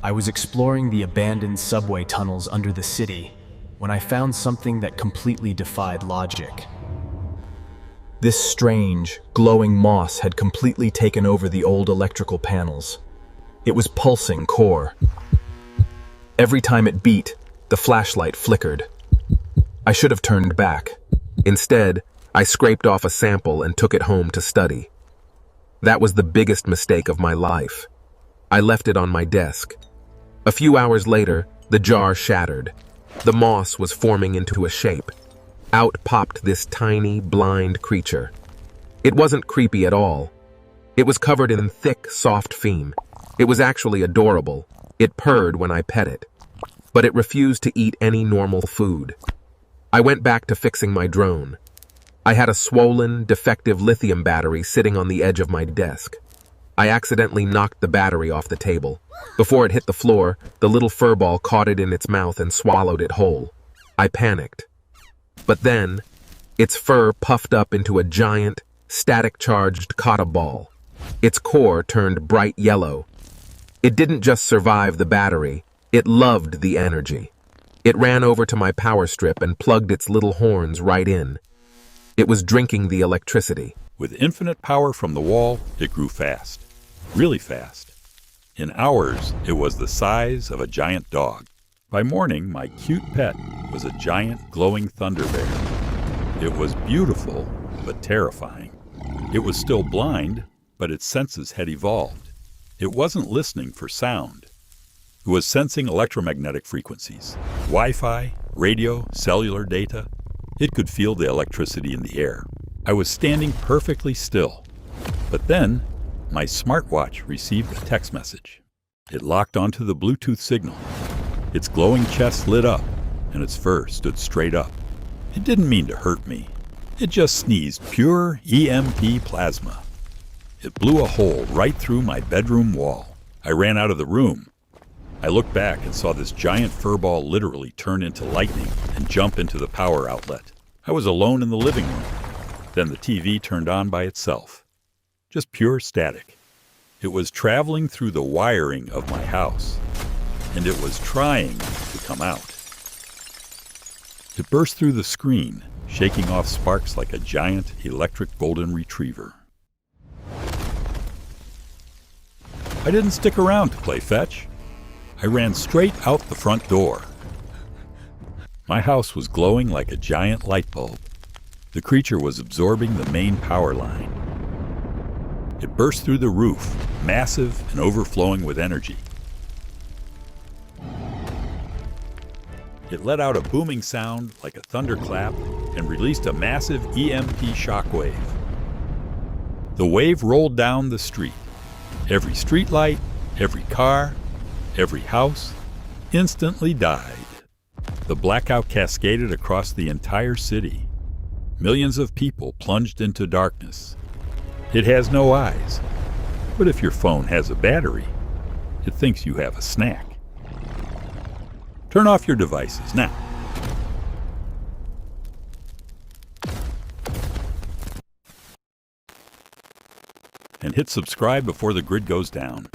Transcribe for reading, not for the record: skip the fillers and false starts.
I was exploring the abandoned subway tunnels under the city when I found something that completely defied logic. This strange, glowing moss had completely taken over the old electrical panels. It was pulsing core. Every time it beat, the flashlight flickered. I should have turned back. Instead, I scraped off a sample and took it home to study. That was the biggest mistake of my life. I left it on my desk. A few hours later, the jar shattered. The moss was forming into a shape. Out popped this tiny, blind creature. It wasn't creepy at all. It was covered in thick, soft foam. It was actually adorable. It purred when I pet it. But it refused to eat any normal food. I went back to fixing my drone. I had a swollen, defective lithium battery sitting on the edge of my desk. I accidentally knocked the battery off the table. Before it hit the floor, the little furball caught it in its mouth and swallowed it whole. I panicked. But then, its fur puffed up into a giant, static-charged kata ball. Its core turned bright yellow. It didn't just survive the battery, it loved the energy. It ran over to my power strip and plugged its little horns right in. It was drinking the electricity. With infinite power from the wall, it grew fast. Really fast. In hours, it was the size of a giant dog. By morning, my cute pet was a giant glowing thunder bear. It was beautiful, but terrifying. It was still blind, but its senses had evolved. It wasn't listening for sound. It was sensing electromagnetic frequencies, Wi-Fi, radio, cellular data. It could feel the electricity in the air. I was standing perfectly still. But then, my smartwatch received a text message. It locked onto the Bluetooth signal. Its glowing chest lit up, and its fur stood straight up. It didn't mean to hurt me. It just sneezed pure EMP plasma. It blew a hole right through my bedroom wall. I ran out of the room. I looked back and saw this giant furball literally turn into lightning and jump into the power outlet. I was alone in the living room. Then the TV turned on by itself. Just pure static. It was traveling through the wiring of my house, and it was trying to come out. It burst through the screen, shaking off sparks like a giant electric golden retriever. I didn't stick around to play fetch. I ran straight out the front door. My house was glowing like a giant light bulb. The creature was absorbing the main power line. It burst through the roof, massive and overflowing with energy. It let out a booming sound like a thunderclap and released a massive EMP shockwave. The wave rolled down the street. Every streetlight, every car, every house instantly died. The blackout cascaded across the entire city. Millions of people plunged into darkness. It has no eyes, but if your phone has a battery, it thinks you have a snack. Turn off your devices now. And hit subscribe before the grid goes down.